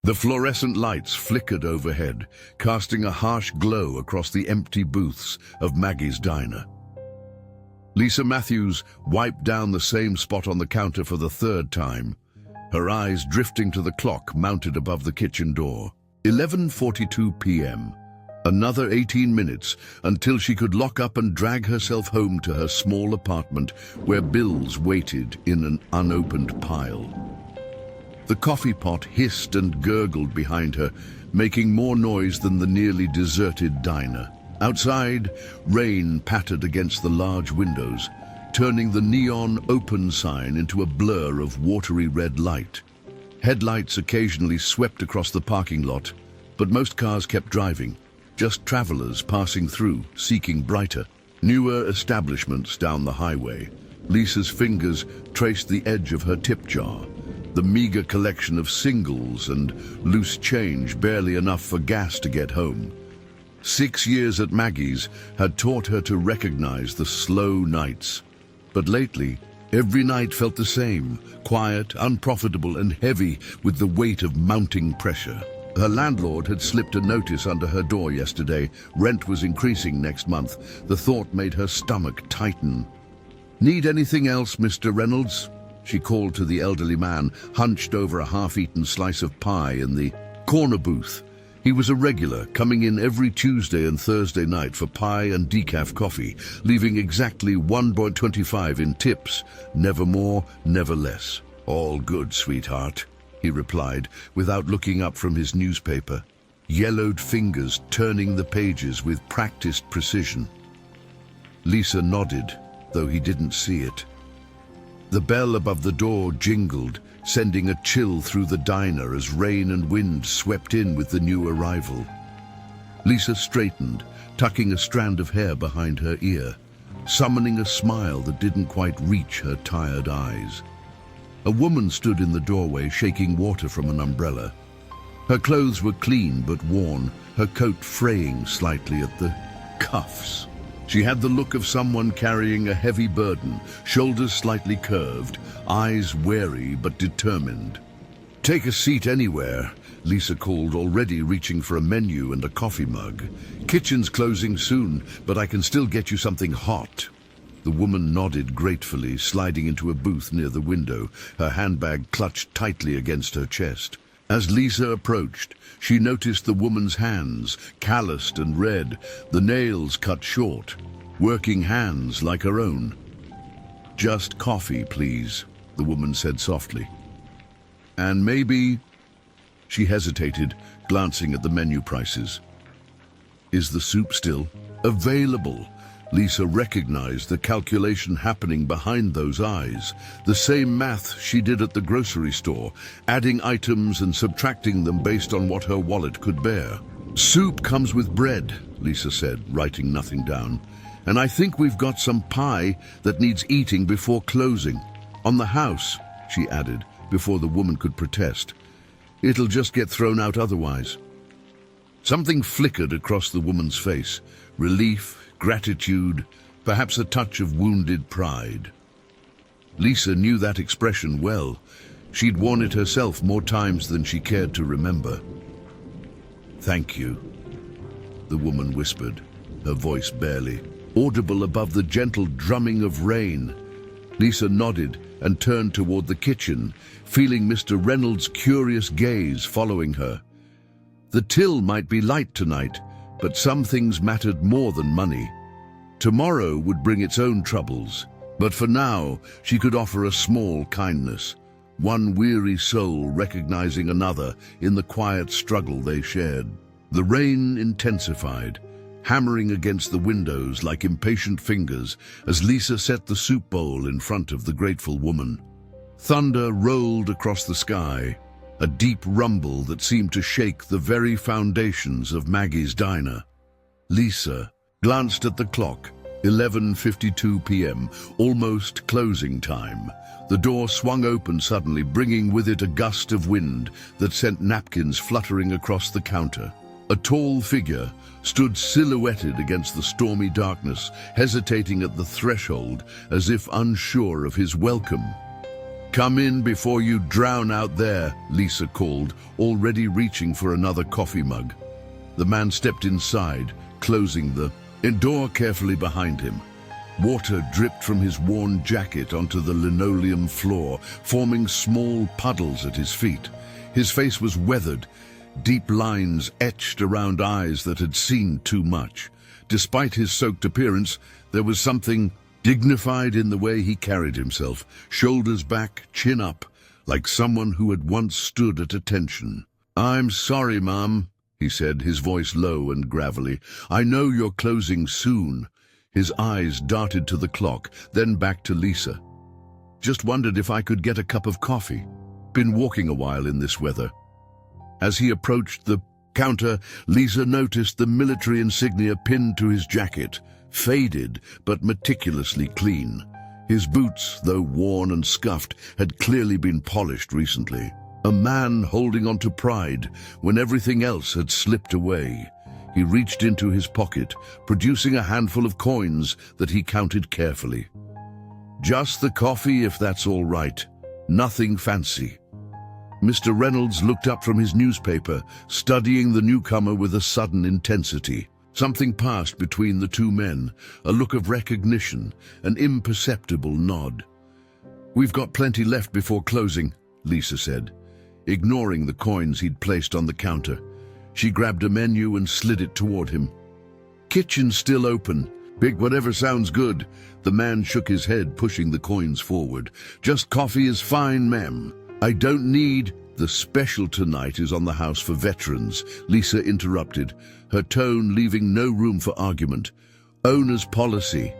The fluorescent lights flickered overhead, casting a harsh glow across the empty booths of Maggie's diner. Lisa Matthews wiped down the same spot on the counter for the third time, her eyes drifting to the clock mounted above the kitchen door. 11:42 p.m. Another 18 minutes until she could lock up and drag herself home to her small apartment where bills waited in an unopened pile. The coffee pot hissed and gurgled behind her, making more noise than the nearly deserted diner. Outside, rain pattered against the large windows, turning the neon open sign into a blur of watery red light. Headlights occasionally swept across the parking lot, but most cars kept driving, just travelers passing through, seeking brighter, newer establishments down the highway. Lisa's fingers traced the edge of her tip jar, the meager collection of singles and loose change, barely enough for gas to get home. 6 years at Maggie's had taught her to recognize the slow nights. But lately, every night felt the same, quiet, unprofitable, and heavy with the weight of mounting pressure. Her landlord had slipped a notice under her door yesterday. Rent was increasing next month. The thought made her stomach tighten. "Need anything else, Mr. Reynolds?" she called to the elderly man, hunched over a half-eaten slice of pie in the corner booth. He was a regular, coming in every Tuesday and Thursday night for pie and decaf coffee, leaving exactly $1.25 in tips, never more, never less. "All good, sweetheart," he replied, without looking up from his newspaper, yellowed fingers turning the pages with practiced precision. Lisa nodded, though he didn't see it. The bell above the door jingled, sending a chill through the diner as rain and wind swept in with the new arrival. Lisa straightened, tucking a strand of hair behind her ear, summoning a smile that didn't quite reach her tired eyes. A woman stood in the doorway, shaking water from an umbrella. Her clothes were clean but worn, her coat fraying slightly at the cuffs. She had the look of someone carrying a heavy burden, shoulders slightly curved, eyes wary but determined. "Take a seat anywhere," Lisa called, already reaching for a menu and a coffee mug. "Kitchen's closing soon, but I can still get you something hot." The woman nodded gratefully, sliding into a booth near the window, her handbag clutched tightly against her chest. As Lisa approached, she noticed the woman's hands, calloused and red, the nails cut short, working hands like her own. "Just coffee, please," the woman said softly. "And maybe—" She hesitated, glancing at the menu prices. "Is the soup still available?" Lisa recognized the calculation happening behind those eyes, the same math she did at the grocery store, adding items and subtracting them based on what her wallet could bear. "Soup comes with bread," Lisa said, writing nothing down. "And I think we've got some pie that needs eating before closing. On the house," she added, before the woman could protest. "It'll just get thrown out otherwise." Something flickered across the woman's face, relief, gratitude, perhaps a touch of wounded pride. Lisa knew that expression well. She'd worn it herself more times than she cared to remember. "Thank you," the woman whispered, her voice barely audible above the gentle drumming of rain. Lisa nodded and turned toward the kitchen, feeling Mr. Reynolds' curious gaze following her. The till might be light tonight, but some things mattered more than money. Tomorrow would bring its own troubles, but for now she could offer a small kindness, one weary soul recognizing another in the quiet struggle they shared. The rain intensified, hammering against the windows like impatient fingers as Lisa set the soup bowl in front of the grateful woman. Thunder rolled across the sky, a deep rumble that seemed to shake the very foundations of Maggie's diner. Lisa glanced at the clock, 11:52 p.m., almost closing time. The door swung open suddenly, bringing with it a gust of wind that sent napkins fluttering across the counter. A tall figure stood silhouetted against the stormy darkness, hesitating at the threshold as if unsure of his welcome. Come in before you drown out there, Lisa called, already reaching for another coffee mug. The man stepped inside, closing the door carefully behind him. Water dripped from his worn jacket onto the linoleum floor, forming small puddles at his feet. His face was weathered, deep lines etched around eyes that had seen too much. Despite his soaked appearance, there was something dignified in the way he carried himself, shoulders back, chin up, like someone who had once stood at attention. "I'm sorry, Mum," he said, his voice low and gravelly. "I know you're closing soon." His eyes darted to the clock, then back to Lisa. "Just wondered if I could get a cup of coffee. Been walking a while in this weather." As he approached the counter, Lisa noticed the military insignia pinned to his jacket, faded but meticulously clean. His boots, though worn and scuffed, had clearly been polished recently. A man holding on to pride when everything else had slipped away. He reached into his pocket, producing a handful of coins that he counted carefully. "Just the coffee, if that's all right. Nothing fancy." Mr. Reynolds looked up from his newspaper, studying the newcomer with a sudden intensity. Something passed between the two men, a look of recognition, an imperceptible nod. "We've got plenty left before closing," Lisa said, ignoring the coins he'd placed on the counter. She grabbed a menu and slid it toward him. "Kitchen's still open. Pick whatever sounds good." The man shook his head, pushing the coins forward. "Just coffee is fine, ma'am." "I don't need—" "The special tonight is on the house for veterans," Lisa interrupted, her tone leaving no room for argument. "Owner's policy."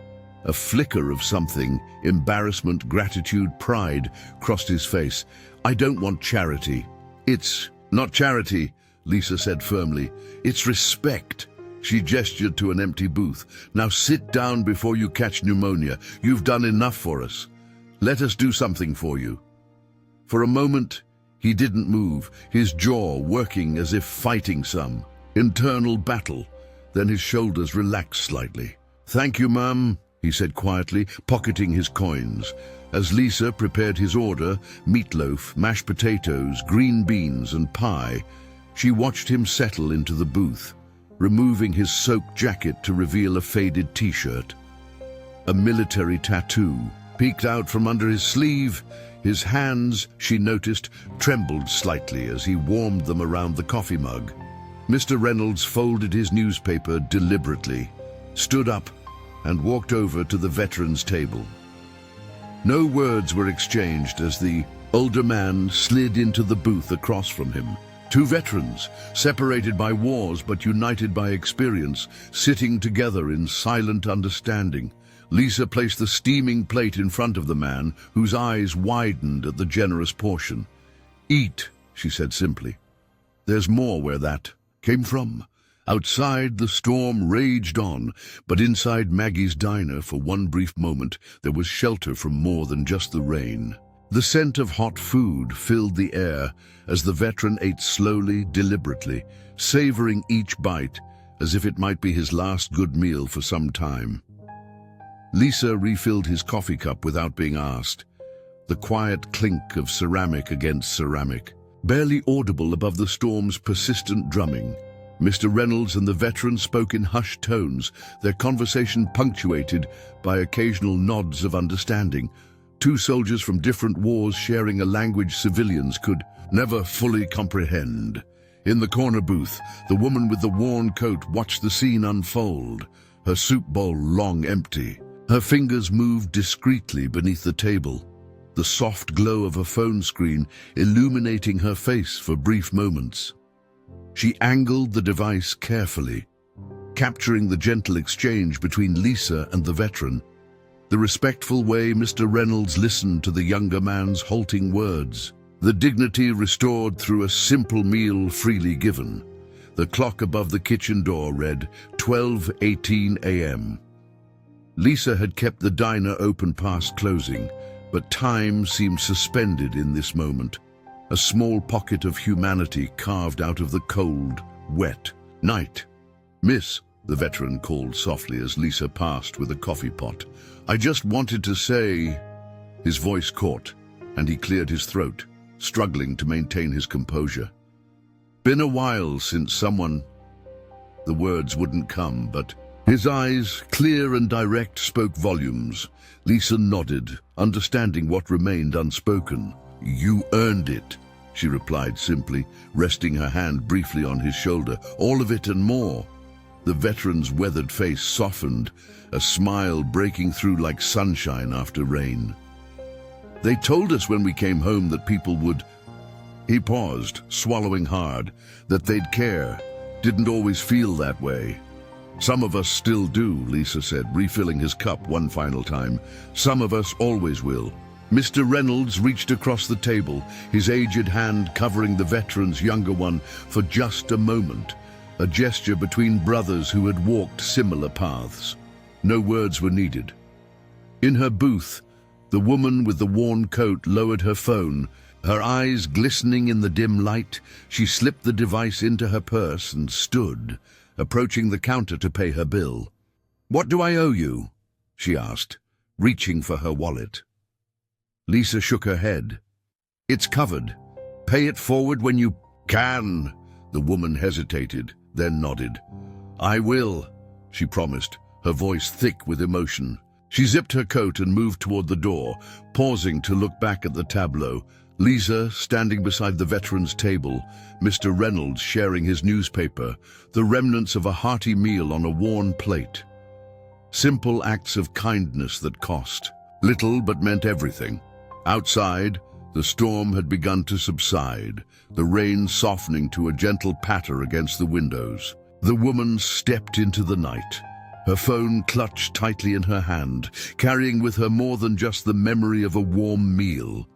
A flicker of something, embarrassment, gratitude, pride, crossed his face. "I don't want charity." "It's not charity," Lisa said firmly. "It's respect." She gestured to an empty booth. "Now sit down before you catch pneumonia. You've done enough for us. Let us do something for you." For a moment, he didn't move, his jaw working as if fighting some internal battle. Then his shoulders relaxed slightly. "Thank you, ma'am," he said quietly, pocketing his coins. As Lisa prepared his order, meatloaf, mashed potatoes, green beans, and pie, she watched him settle into the booth, removing his soaked jacket to reveal a faded t-shirt. A military tattoo peeked out from under his sleeve. His hands, she noticed, trembled slightly as he warmed them around the coffee mug. Mr. Reynolds folded his newspaper deliberately, stood up, and walked over to the veterans' table. No words were exchanged as the older man slid into the booth across from him. Two veterans, separated by wars but united by experience, sitting together in silent understanding. Lisa placed the steaming plate in front of the man, whose eyes widened at the generous portion. "Eat," she said simply. "There's more where that came from." Outside, the storm raged on, but inside Maggie's diner, for one brief moment, there was shelter from more than just the rain. The scent of hot food filled the air as the veteran ate slowly, deliberately, savoring each bite as if it might be his last good meal for some time. Lisa refilled his coffee cup without being asked. The quiet clink of ceramic against ceramic, barely audible above the storm's persistent drumming. Mr. Reynolds and the veteran spoke in hushed tones, their conversation punctuated by occasional nods of understanding. Two soldiers from different wars sharing a language civilians could never fully comprehend. In the corner booth, the woman with the worn coat watched the scene unfold, her soup bowl long empty. Her fingers moved discreetly beneath the table, the soft glow of a phone screen illuminating her face for brief moments. She angled the device carefully, capturing the gentle exchange between Lisa and the veteran. The respectful way Mr. Reynolds listened to the younger man's halting words. The dignity restored through a simple meal freely given. The clock above the kitchen door read 12:18 a.m. Lisa had kept the diner open past closing, but time seemed suspended in this moment. A small pocket of humanity carved out of the cold, wet night. "Miss," the veteran called softly as Lisa passed with a coffee pot. "I just wanted to say—" His voice caught. and he cleared his throat, struggling to maintain his composure. Been a while since someone... The words wouldn't come, but his eyes, clear and direct, spoke volumes. Lisa nodded, understanding what remained unspoken. "You earned it," she replied simply, resting her hand briefly on his shoulder. "All of it and more." The veteran's weathered face softened, a smile breaking through like sunshine after rain. "They told us when we came home that people would..." He paused, swallowing hard. "That they'd care. Didn't always feel that way." "Some of us still do," Lisa said, refilling his cup one final time. "Some of us always will." Mr. Reynolds reached across the table, his aged hand covering the veteran's younger one for just a moment, a gesture between brothers who had walked similar paths. No words were needed. In her booth, the woman with the worn coat lowered her phone. Her eyes glistening in the dim light, she slipped the device into her purse and stood, approaching the counter to pay her bill. "What do I owe you?" she asked, reaching for her wallet. Lisa shook her head. "It's covered. Pay it forward when you can." The woman hesitated, then nodded. "I will," she promised, her voice thick with emotion. She zipped her coat and moved toward the door, pausing to look back at the tableau. Lisa standing beside the veteran's table, Mr. Reynolds sharing his newspaper, the remnants of a hearty meal on a worn plate. Simple acts of kindness that cost little but meant everything. Outside, the storm had begun to subside, the rain softening to a gentle patter against the windows. The woman stepped into the night, her phone clutched tightly in her hand, carrying with her more than just the memory of a warm meal.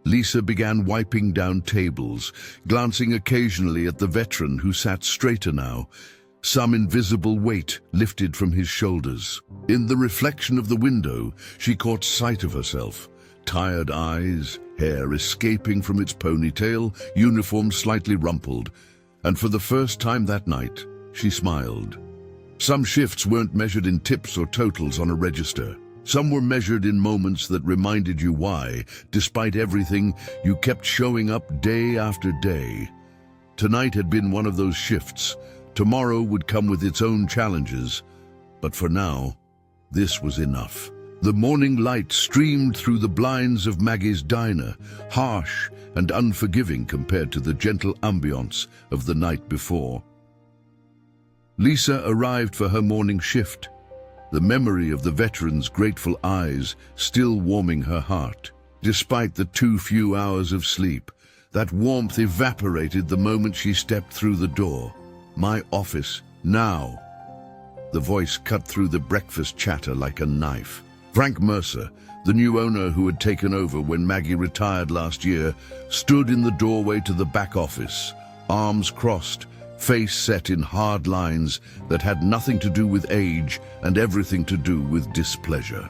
Lisa began wiping down tables, glancing occasionally at the veteran who sat straighter now, some invisible weight lifted from his shoulders. In the reflection of the window, she caught sight of herself. Tired eyes, hair escaping from its ponytail, uniform slightly rumpled, and for the first time that night, she smiled. Some shifts weren't measured in tips or totals on a register. Some were measured in moments that reminded you why, despite everything, you kept showing up day after day. Tonight had been one of those shifts. Tomorrow would come with its own challenges, but for now, this was enough. The morning light streamed through the blinds of Maggie's diner, harsh and unforgiving compared to the gentle ambiance of the night before. Lisa arrived for her morning shift, the memory of the veteran's grateful eyes still warming her heart. Despite the too few hours of sleep, that warmth evaporated the moment she stepped through the door. "My office, now." The voice cut through the breakfast chatter like a knife. Frank Mercer, the new owner who had taken over when Maggie retired last year, stood in the doorway to the back office, arms crossed, face set in hard lines that had nothing to do with age and everything to do with displeasure.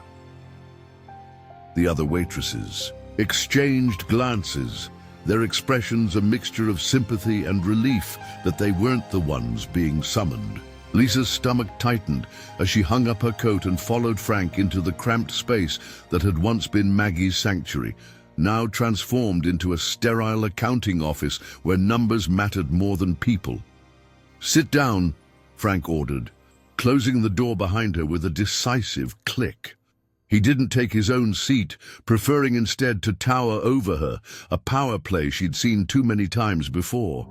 The other waitresses exchanged glances, their expressions a mixture of sympathy and relief that they weren't the ones being summoned. Lisa's stomach tightened as she hung up her coat and followed Frank into the cramped space that had once been Maggie's sanctuary, now transformed into a sterile accounting office where numbers mattered more than people. "Sit down," Frank ordered, closing the door behind her with a decisive click. He didn't take his own seat, preferring instead to tower over her, a power play she'd seen too many times before.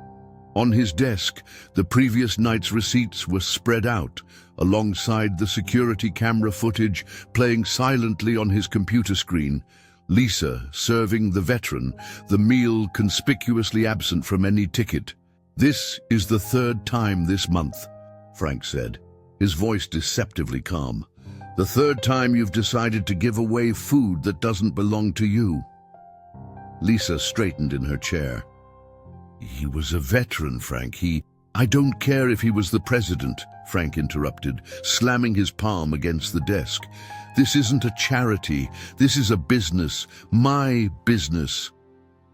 On his desk, the previous night's receipts were spread out, alongside the security camera footage playing silently on his computer screen. Lisa serving the veteran, the meal conspicuously absent from any ticket. "This is the third time this month," Frank said, his voice deceptively calm. "The third time you've decided to give away food that doesn't belong to you." Lisa straightened in her chair. "He was a veteran, Frank. I don't care if he was the president," Frank interrupted, slamming his palm against the desk. "This isn't a charity. This is a business. My business.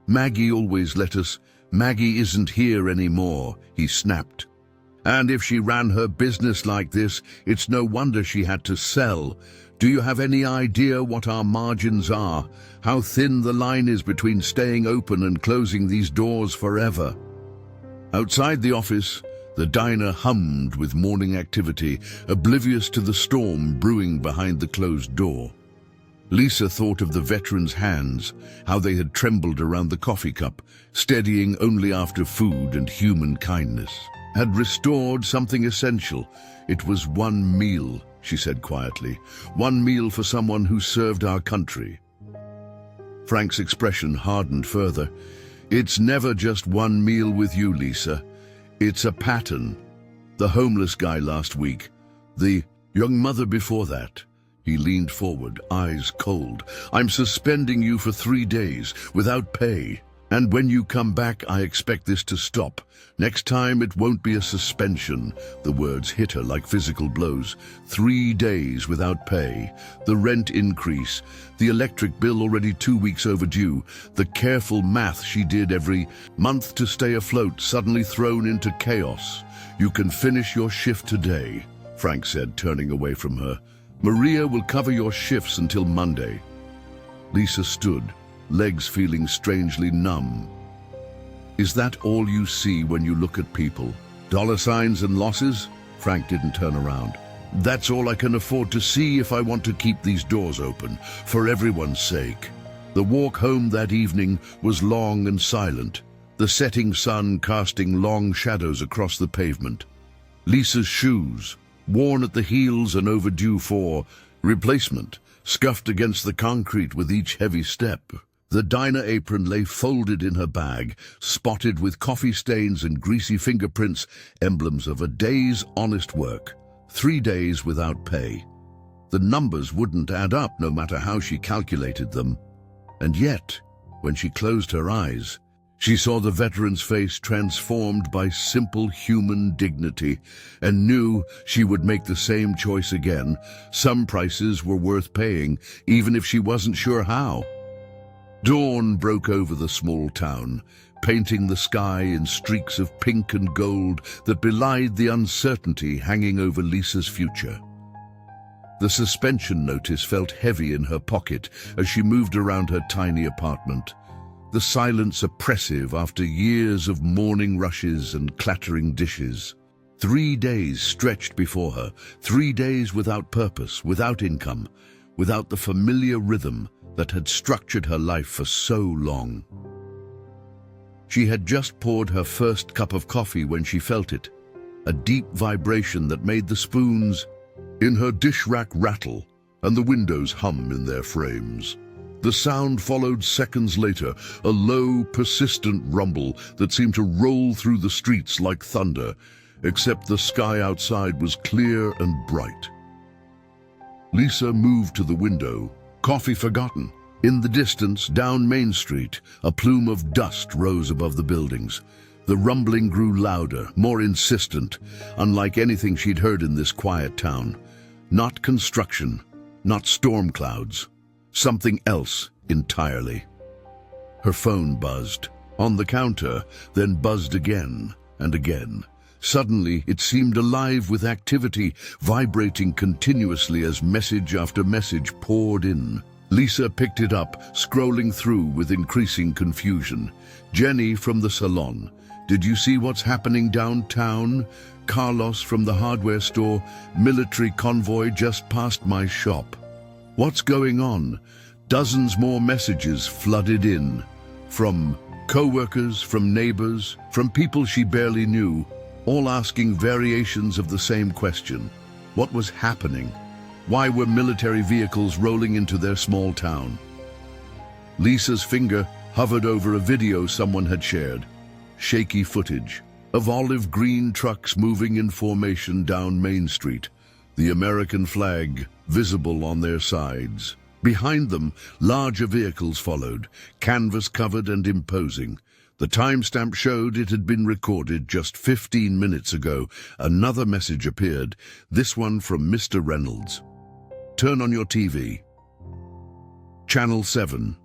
Maggie always let us. Maggie isn't here anymore," he snapped. And if she ran her business like this, it's no wonder she had to sell. Do you have any idea what our margins are? How thin the line is between staying open and closing these doors forever? Outside the office, the diner hummed with morning activity, oblivious to the storm brewing behind the closed door. Lisa thought of the veteran's hands, how they had trembled around the coffee cup, steadying only after food and human kindness had restored something essential. It was one meal, she said quietly. One meal for someone who served our country. Frank's expression hardened further. It's never just one meal with you, Lisa. It's a pattern. The homeless guy last week, the young mother before that. He leaned forward, eyes cold. I'm suspending you for 3 days, without pay. And when you come back, I expect this to stop. Next time, it won't be a suspension. The words hit her like physical blows. 3 days without pay. The rent increase. The electric bill already 2 weeks overdue. The careful math she did every month to stay afloat suddenly thrown into chaos. You can finish your shift today, Frank said, turning away from her. Maria will cover your shifts until Monday. Lisa stood, legs feeling strangely numb. Is that all you see when you look at people? Dollar signs and losses? Frank didn't turn around. That's all I can afford to see if I want to keep these doors open, for everyone's sake. The walk home that evening was long and silent, the setting sun casting long shadows across the pavement. Lisa's shoes, worn at the heels and overdue for replacement, scuffed against the concrete with each heavy step. The diner apron lay folded in her bag, spotted with coffee stains and greasy fingerprints, emblems of a day's honest work. 3 days without pay. The numbers wouldn't add up no matter how she calculated them. And yet, when she closed her eyes, she saw the veteran's face transformed by simple human dignity and knew she would make the same choice again. Some prices were worth paying, even if she wasn't sure how. Dawn broke over the small town, painting the sky in streaks of pink and gold that belied the uncertainty hanging over Lisa's future. The suspension notice felt heavy in her pocket as she moved around her tiny apartment. The silence oppressive after years of morning rushes and clattering dishes. 3 days stretched before her, 3 days without purpose, without income, without the familiar rhythm that had structured her life for so long. She had just poured her first cup of coffee when she felt it, a deep vibration that made the spoons in her dish rack rattle and the windows hum in their frames. The sound followed seconds later, a low, persistent rumble that seemed to roll through the streets like thunder, except the sky outside was clear and bright. Lisa moved to the window, coffee forgotten. In the distance, down Main Street, a plume of dust rose above the buildings. The rumbling grew louder, more insistent, unlike anything she'd heard in this quiet town. Not construction, not storm clouds. Something else entirely. Her phone buzzed, on the counter, then buzzed again and again. Suddenly, it seemed alive with activity, vibrating continuously as message after message poured in. Lisa picked it up, scrolling through with increasing confusion. Jenny from the salon. Did you see what's happening downtown? Carlos from the hardware store. Military convoy just past my shop. What's going on? Dozens more messages flooded in. From co-workers, from neighbors, from people she barely knew, all asking variations of the same question. What was happening? Why were military vehicles rolling into their small town? Lisa's finger hovered over a video someone had shared. Shaky footage of olive green trucks moving in formation down Main Street, the American flag visible on their sides. Behind them, larger vehicles followed, canvas-covered and imposing. The timestamp showed it had been recorded just 15 minutes ago. Another message appeared, this one from Mr. Reynolds. Turn on your TV. Channel 7.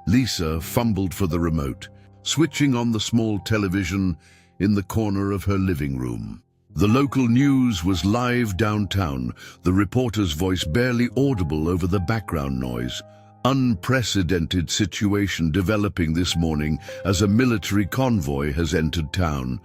Lisa fumbled for the remote, switching on the small television in the corner of her living room. The local news was live downtown, the reporter's voice barely audible over the background noise. Unprecedented situation developing this morning as a military convoy has entered town.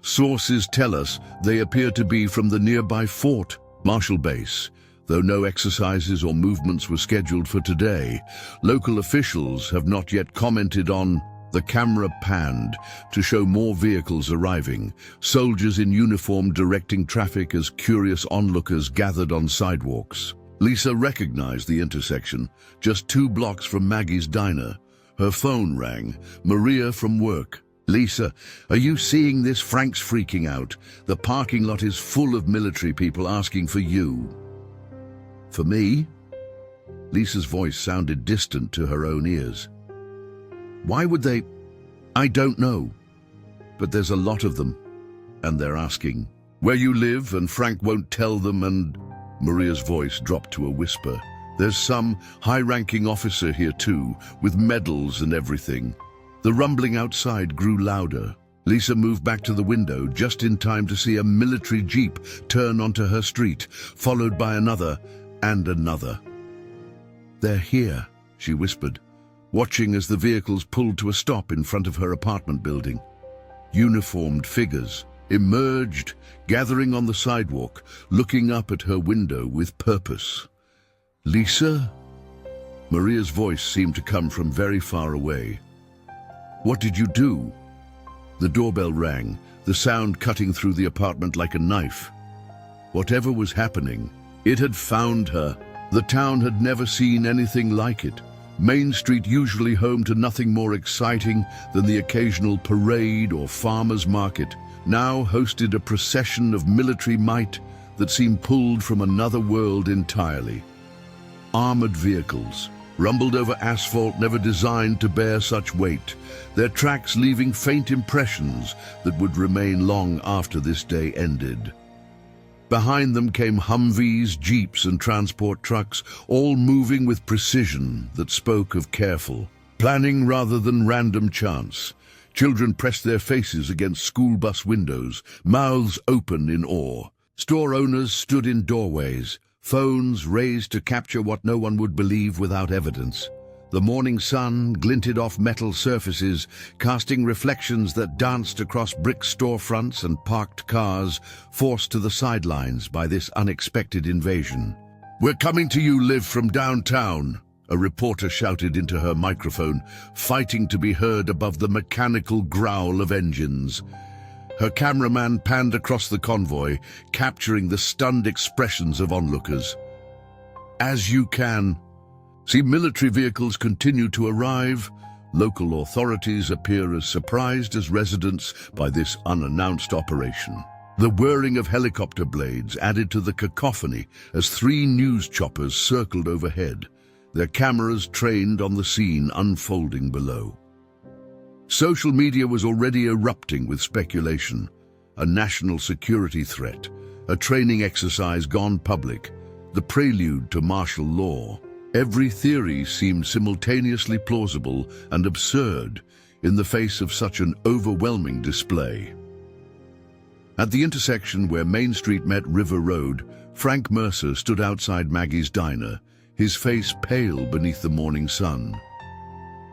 Sources tell us they appear to be from the nearby Fort Marshall Base. Though no exercises or movements were scheduled for today, local officials have not yet commented on. The camera panned to show more vehicles arriving, soldiers in uniform directing traffic as curious onlookers gathered on sidewalks. Lisa recognized the intersection, just 2 blocks from Maggie's diner. Her phone rang. Maria from work. "Lisa, are you seeing this? Frank's freaking out. The parking lot is full of military people asking for you." "For me?" Lisa's voice sounded distant to her own ears. "Why would they?" "I don't know. But there's a lot of them. And they're asking where you live, and Frank won't tell them, and..." Maria's voice dropped to a whisper. "There's some high-ranking officer here too, with medals and everything." The rumbling outside grew louder. Lisa moved back to the window just in time to see a military jeep turn onto her street, followed by another and another. "They're here," she whispered, watching as the vehicles pulled to a stop in front of her apartment building. Uniformed figures emerged, gathering on the sidewalk, looking up at her window with purpose. "Lisa?" Maria's voice seemed to come from very far away. "What did you do?" The doorbell rang, the sound cutting through the apartment like a knife. Whatever was happening, it had found her. The town had never seen anything like it. Main Street, usually home to nothing more exciting than the occasional parade or farmer's market, now hosted a procession of military might that seemed pulled from another world entirely. Armored vehicles rumbled over asphalt never designed to bear such weight, their tracks leaving faint impressions that would remain long after this day ended. Behind them came Humvees, jeeps, and transport trucks, all moving with precision that spoke of careful planning rather than random chance. Children pressed their faces against school bus windows, mouths open in awe. Store owners stood in doorways, phones raised to capture what no one would believe without evidence. The morning sun glinted off metal surfaces, casting reflections that danced across brick storefronts and parked cars, forced to the sidelines by this unexpected invasion. "We're coming to you live from downtown," a reporter shouted into her microphone, fighting to be heard above the mechanical growl of engines. Her cameraman panned across the convoy, capturing the stunned expressions of onlookers. "As you can. See, military vehicles continue to arrive. Local authorities appear as surprised as residents by this unannounced operation." The whirring of helicopter blades added to the cacophony as 3 news choppers circled overhead, their cameras trained on the scene unfolding below. Social media was already erupting with speculation. A national security threat, a training exercise gone public, the prelude to martial law. Every theory seemed simultaneously plausible and absurd in the face of such an overwhelming display. At the intersection where Main Street met River Road, Frank Mercer stood outside Maggie's diner, his face pale beneath the morning sun.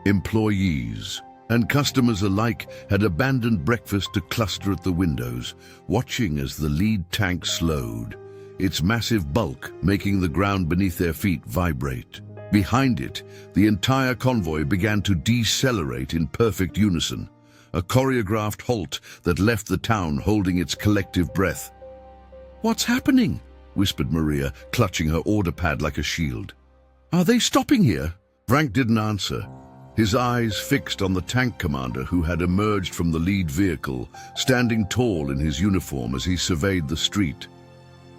Employees and customers alike had abandoned breakfast to cluster at the windows, watching as the lead tank slowed, its massive bulk making the ground beneath their feet vibrate. Behind it, the entire convoy began to decelerate in perfect unison, a choreographed halt that left the town holding its collective breath. "What's happening?" whispered Maria, clutching her order pad like a shield. "Are they stopping here?" Frank didn't answer, his eyes fixed on the tank commander who had emerged from the lead vehicle, standing tall in his uniform as he surveyed the street.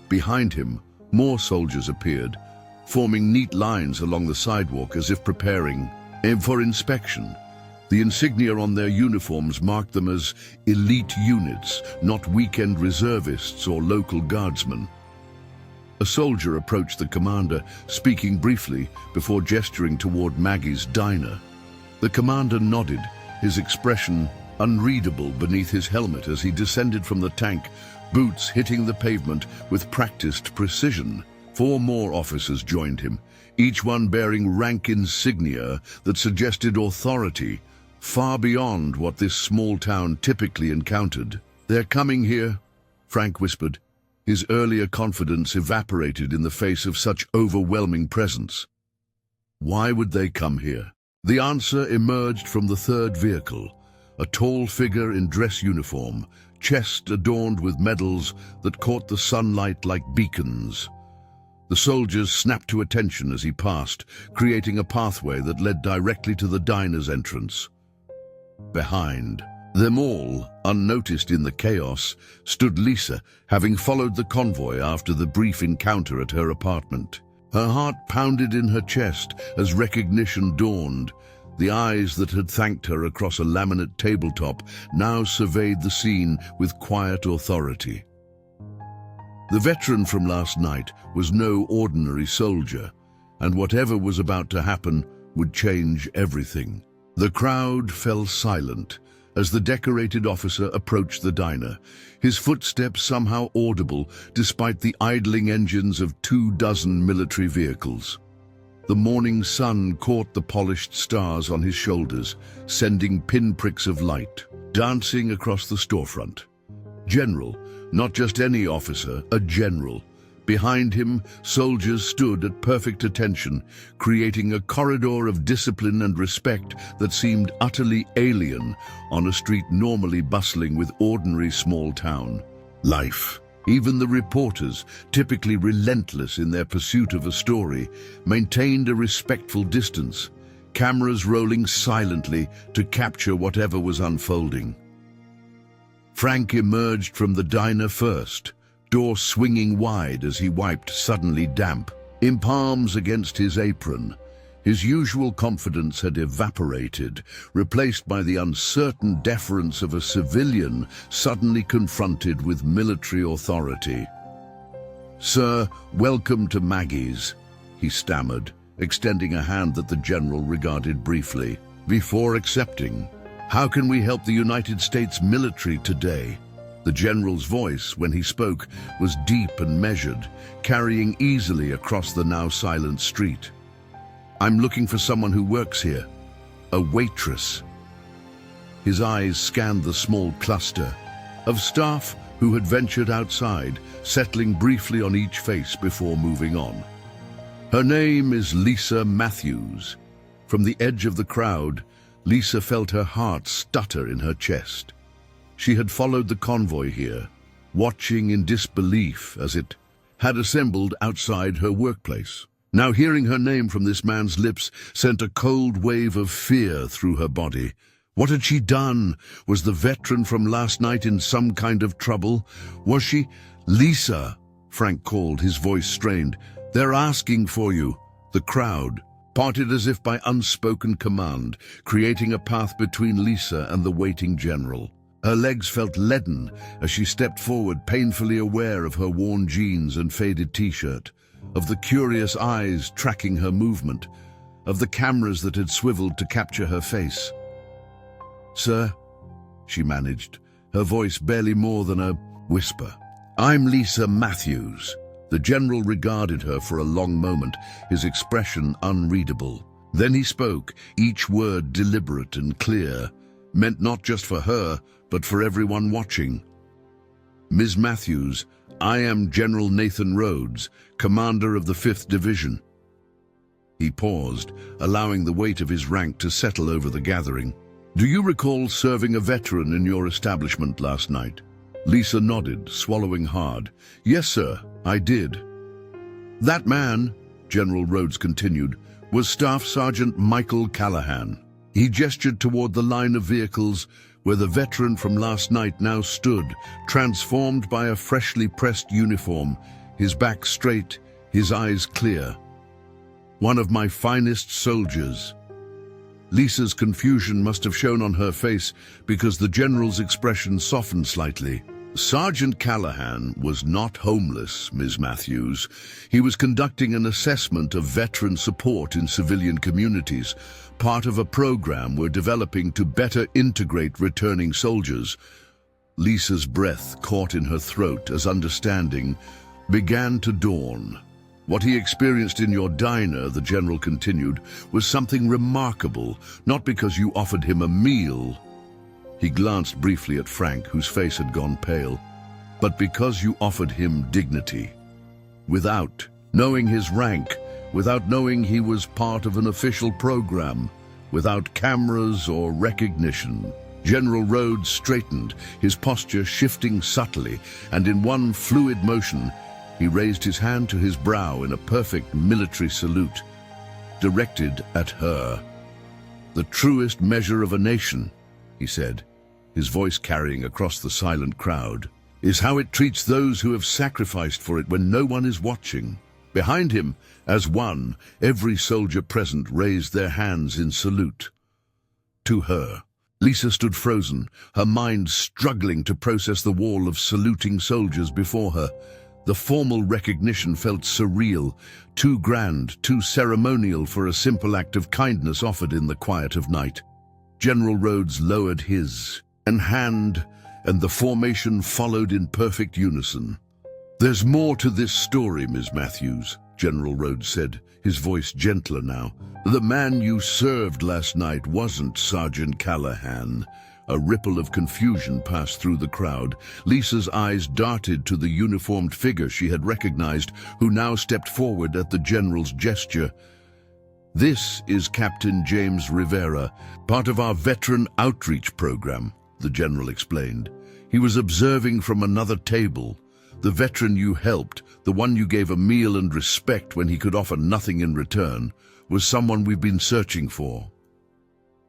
Behind him, more soldiers appeared, forming neat lines along the sidewalk as if preparing for inspection. The insignia on their uniforms marked them as elite units, not weekend reservists or local guardsmen. A soldier approached the commander, speaking briefly before gesturing toward Maggie's diner. The commander nodded, his expression unreadable beneath his helmet as he descended from the tank, boots hitting the pavement with practiced precision. 4 more officers joined him, each one bearing rank insignia that suggested authority, far beyond what this small town typically encountered. "They're coming here," Frank whispered. His earlier confidence evaporated in the face of such overwhelming presence. Why would they come here? The answer emerged from the third vehicle, a tall figure in dress uniform, chest adorned with medals that caught the sunlight like beacons. The soldiers snapped to attention as he passed, creating a pathway that led directly to the diner's entrance. Behind them all, unnoticed in the chaos, stood Lisa, having followed the convoy after the brief encounter at her apartment. Her heart pounded in her chest as recognition dawned. The eyes that had thanked her across a laminate tabletop now surveyed the scene with quiet authority. The veteran from last night was no ordinary soldier, and whatever was about to happen would change everything. The crowd fell silent as the decorated officer approached the diner, his footsteps somehow audible despite the idling engines of 24 military vehicles. The morning sun caught the polished stars on his shoulders, sending pinpricks of light dancing across the storefront. General, not just any officer, a general. Behind him, soldiers stood at perfect attention, creating a corridor of discipline and respect that seemed utterly alien on a street normally bustling with ordinary small-town life. Even the reporters, typically relentless in their pursuit of a story, maintained a respectful distance, cameras rolling silently to capture whatever was unfolding. Frank emerged from the diner first, door swinging wide as he wiped suddenly damp palms against his apron. His usual confidence had evaporated, replaced by the uncertain deference of a civilian suddenly confronted with military authority. "Sir, welcome to Maggie's," he stammered, extending a hand that the general regarded briefly, before accepting. "How can we help the United States military today?" The general's voice, when he spoke, was deep and measured, carrying easily across the now silent street. "I'm looking for someone who works here. A waitress." His eyes scanned the small cluster of staff who had ventured outside, settling briefly on each face before moving on. "Her name is Lisa Matthews." From the edge of the crowd, Lisa felt her heart stutter in her chest. She had followed the convoy here, watching in disbelief as it had assembled outside her workplace. Now hearing her name from this man's lips sent a cold wave of fear through her body. What had she done? Was the veteran from last night in some kind of trouble? Was she? "Lisa," Frank called, his voice strained. "They're asking for you." The crowd parted as if by unspoken command, creating a path between Lisa and the waiting general. Her legs felt leaden as she stepped forward, painfully aware of her worn jeans and faded t-shirt, of the curious eyes tracking her movement, of the cameras that had swiveled to capture her face. "Sir," she managed, her voice barely more than a whisper. "I'm Lisa Matthews." The general regarded her for a long moment, his expression unreadable. Then he spoke, each word deliberate and clear, meant not just for her, but for everyone watching. "Ms. Matthews, I am General Nathan Rhodes, commander of the 5th Division." He paused, allowing the weight of his rank to settle over the gathering. "Do you recall serving a veteran in your establishment last night?" Lisa nodded, swallowing hard. "Yes, sir, I did." "That man," General Rhodes continued, "was Staff Sergeant Michael Callahan." He gestured toward the line of vehicles where the veteran from last night now stood, transformed by a freshly pressed uniform, his back straight, his eyes clear. "One of my finest soldiers." Lisa's confusion must have shown on her face because the general's expression softened slightly. "Sergeant Callahan was not homeless, Ms. Matthews. He was conducting an assessment of veteran support in civilian communities, part of a program we're developing to better integrate returning soldiers. Lisa's breath caught in her throat as understanding began to dawn. What he experienced in your diner, the general continued, was something remarkable, not because you offered him a meal. He glanced briefly at Frank, whose face had gone pale, but because you offered him dignity. Without knowing his rank, without knowing he was part of an official program, without cameras or recognition. General Rhodes straightened, his posture shifting subtly, and in one fluid motion, he raised his hand to his brow in a perfect military salute, directed at her. "The truest measure of a nation," he said, his voice carrying across the silent crowd, "is how it treats those who have sacrificed for it when no one is watching." Behind him, as one, every soldier present raised their hands in salute. To her, Lisa stood frozen, her mind struggling to process the wall of saluting soldiers before her. The formal recognition felt surreal, too grand, too ceremonial for a simple act of kindness offered in the quiet of night. General Rhodes lowered his hand, and the formation followed in perfect unison. "There's more to this story, Ms. Matthews," General Rhodes said, his voice gentler now. "The man you served last night wasn't Sergeant Callahan." A ripple of confusion passed through the crowd. Lisa's eyes darted to the uniformed figure she had recognized, who now stepped forward at the general's gesture. "This is Captain James Rivera, part of our veteran outreach program," the general explained. "He was observing from another table. The veteran you helped, the one you gave a meal and respect when he could offer nothing in return, was someone we've been searching for."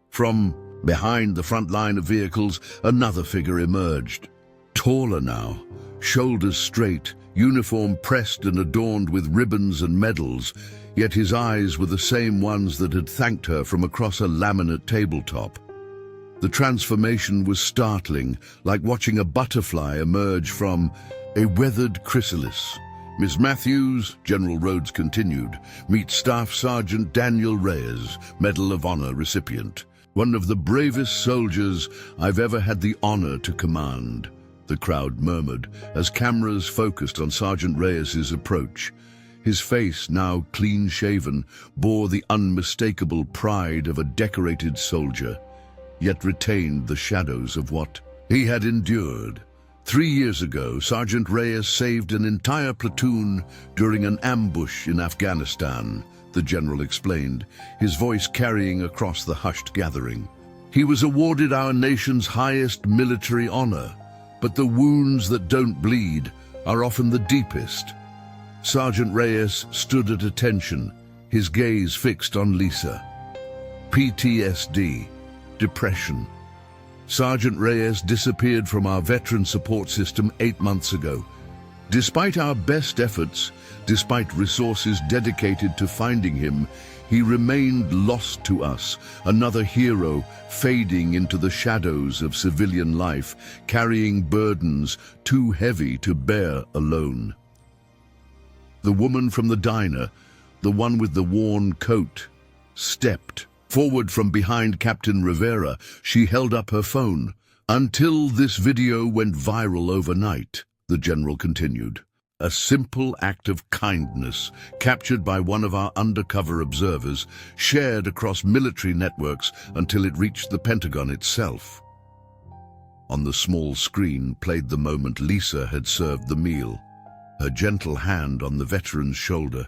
From behind the front line of vehicles, another figure emerged. Taller now, shoulders straight, uniform pressed and adorned with ribbons and medals, yet his eyes were the same ones that had thanked her from across a laminate tabletop. The transformation was startling, like watching a butterfly emerge from a weathered chrysalis. "Miss Matthews," General Rhodes continued, "meet Staff Sergeant Daniel Reyes, Medal of Honor recipient. One of the bravest soldiers I've ever had the honor to command," the crowd murmured as cameras focused on Sergeant Reyes's approach. His face, now clean-shaven, bore the unmistakable pride of a decorated soldier, yet retained the shadows of what he had endured. 3 years ago, Sergeant Reyes saved an entire platoon during an ambush in Afghanistan, the general explained, his voice carrying across the hushed gathering. "He was awarded our nation's highest military honor, but the wounds that don't bleed are often the deepest." Sergeant Reyes stood at attention, his gaze fixed on Lisa. PTSD, depression. Sergeant Reyes disappeared from our veteran support system 8 months ago. Despite our best efforts, despite resources dedicated to finding him, he remained lost to us, another hero fading into the shadows of civilian life, carrying burdens too heavy to bear alone. The woman from the diner, the one with the worn coat, stepped forward from behind Captain Rivera. She held up her phone. "Until this video went viral overnight," the general continued. "A simple act of kindness, captured by one of our undercover observers, shared across military networks until it reached the Pentagon itself." On the small screen played the moment Lisa had served the meal, her gentle hand on the veteran's shoulder.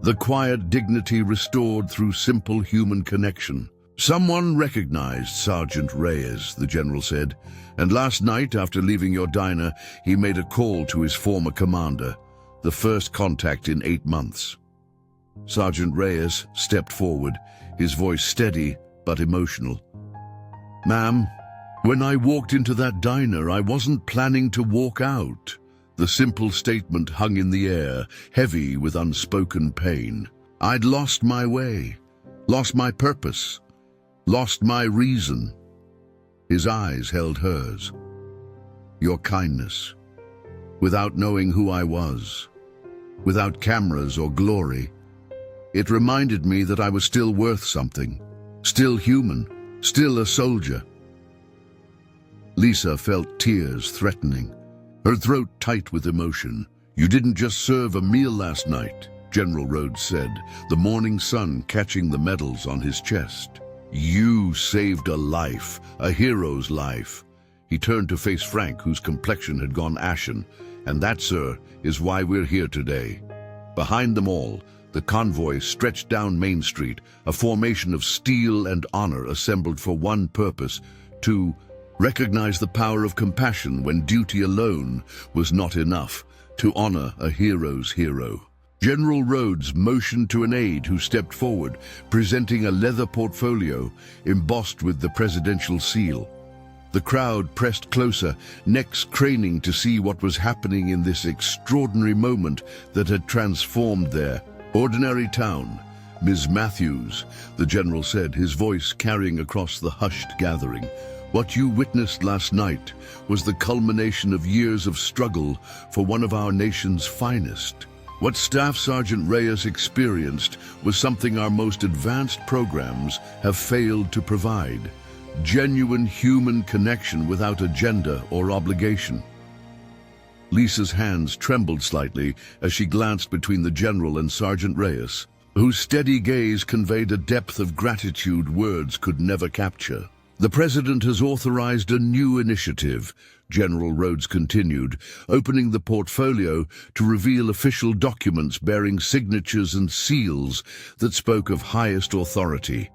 The quiet dignity restored through simple human connection. "Someone recognized Sergeant Reyes," the general said, "and last night, after leaving your diner, he made a call to his former commander, the first contact in 8 months. Sergeant Reyes stepped forward, his voice steady but emotional. "Ma'am, when I walked into that diner, I wasn't planning to walk out." The simple statement hung in the air, heavy with unspoken pain. "I'd lost my way, lost my purpose, lost my reason." His eyes held hers. "Your kindness, without knowing who I was, without cameras or glory, it reminded me that I was still worth something, still human, still a soldier." Lisa felt tears threatening, her throat tight with emotion. "You didn't just serve a meal last night," General Rhodes said, the morning sun catching the medals on his chest. "You saved a life, a hero's life." He turned to face Frank, whose complexion had gone ashen. "And that, sir, is why we're here today." Behind them all, the convoy stretched down Main Street, a formation of steel and honor assembled for one purpose: to recognize the power of compassion when duty alone was not enough, to honor a hero's hero. General Rhodes motioned to an aide who stepped forward, presenting a leather portfolio embossed with the presidential seal. The crowd pressed closer, necks craning to see what was happening in this extraordinary moment that had transformed their ordinary town. "Ms. Matthews," the general said, his voice carrying across the hushed gathering, "what you witnessed last night was the culmination of years of struggle for one of our nation's finest. What Staff Sergeant Reyes experienced was something our most advanced programs have failed to provide: genuine human connection without agenda or obligation." Lisa's hands trembled slightly as she glanced between the general and Sergeant Reyes, whose steady gaze conveyed a depth of gratitude words could never capture. "The President has authorized a new initiative," General Rhodes continued, opening the portfolio to reveal official documents bearing signatures and seals that spoke of highest authority.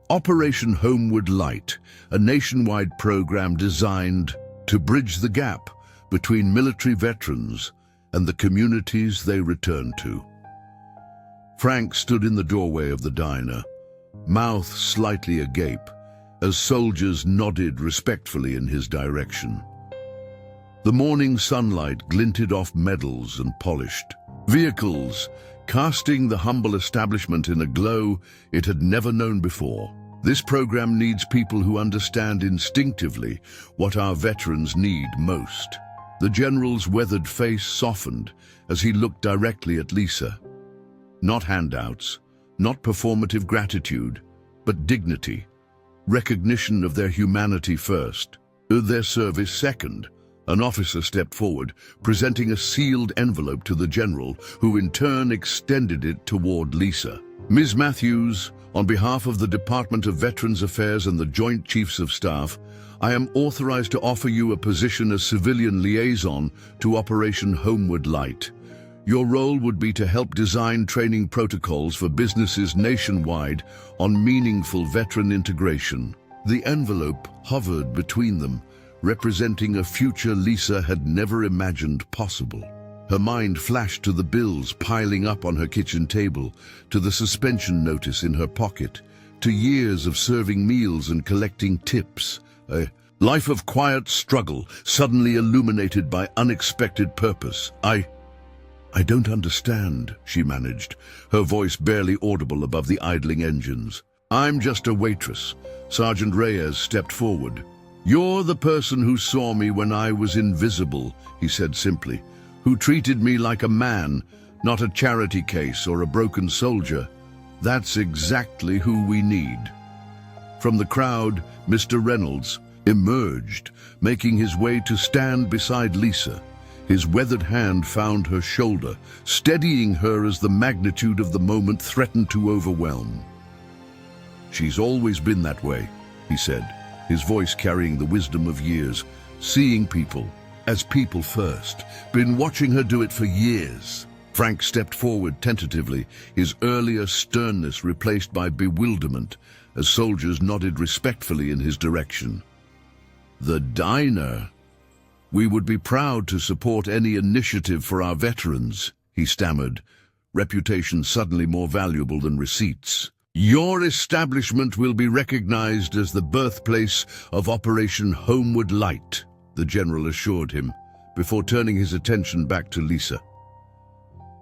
"Operation Homeward Light, a nationwide program designed to bridge the gap between military veterans and the communities they return to." Frank stood in the doorway of the diner, mouth slightly agape, as soldiers nodded respectfully in his direction. The morning sunlight glinted off medals and polished vehicles, casting the humble establishment in a glow it had never known before. This program needs people who understand instinctively what our veterans need most. The general's weathered face softened as he looked directly at Lisa. Not handouts, not performative gratitude, but dignity. Recognition of their humanity first, their service second. An officer stepped forward, presenting a sealed envelope to the general, who in turn extended it toward Lisa. "Ms. Matthews, on behalf of the Department of Veterans Affairs and the Joint Chiefs of Staff, I am authorized to offer you a position as civilian liaison to Operation Homeward Light. Your role would be to help design training protocols for businesses nationwide on meaningful veteran integration." The envelope hovered between them, representing a future Lisa had never imagined possible. Her mind flashed to the bills piling up on her kitchen table, to the suspension notice in her pocket, to years of serving meals and collecting tips. A life of quiet struggle, suddenly illuminated by unexpected purpose. I don't understand," she managed, her voice barely audible above the idling engines. "I'm just a waitress." Sergeant Reyes stepped forward. "You're the person who saw me when I was invisible," he said simply, "who treated me like a man, not a charity case or a broken soldier. That's exactly who we need." From the crowd, Mr. Reynolds emerged, making his way to stand beside Lisa. His weathered hand found her shoulder, steadying her as the magnitude of the moment threatened to overwhelm. "She's always been that way," he said, his voice carrying the wisdom of years, "seeing people as people first. Been watching her do it for years." Frank stepped forward tentatively, his earlier sternness replaced by bewilderment, as soldiers nodded respectfully in his direction. "The diner. We would be proud to support any initiative for our veterans," he stammered, reputation suddenly more valuable than receipts. "Your establishment will be recognized as the birthplace of Operation Homeward Light," the general assured him, before turning his attention back to Lisa.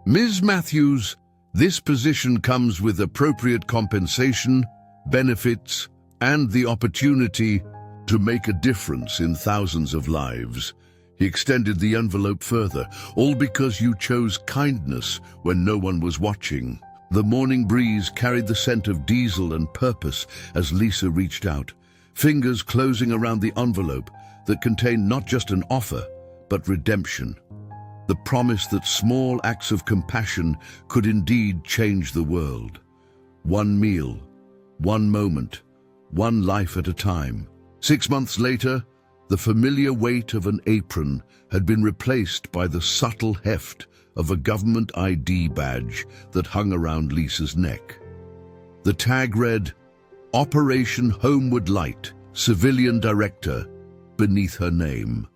"Ms. Matthews, this position comes with appropriate compensation, benefits, and the opportunity to make a difference in thousands of lives." He extended the envelope further, "all because you chose kindness when no one was watching." The morning breeze carried the scent of diesel and purpose as Lisa reached out, fingers closing around the envelope, that contained not just an offer, but redemption. The promise that small acts of compassion could indeed change the world. One meal, one moment, one life at a time. 6 months later, the familiar weight of an apron had been replaced by the subtle heft of a government ID badge that hung around Lisa's neck. The tag read, "Operation Homeward Light, Civilian Director," beneath her name.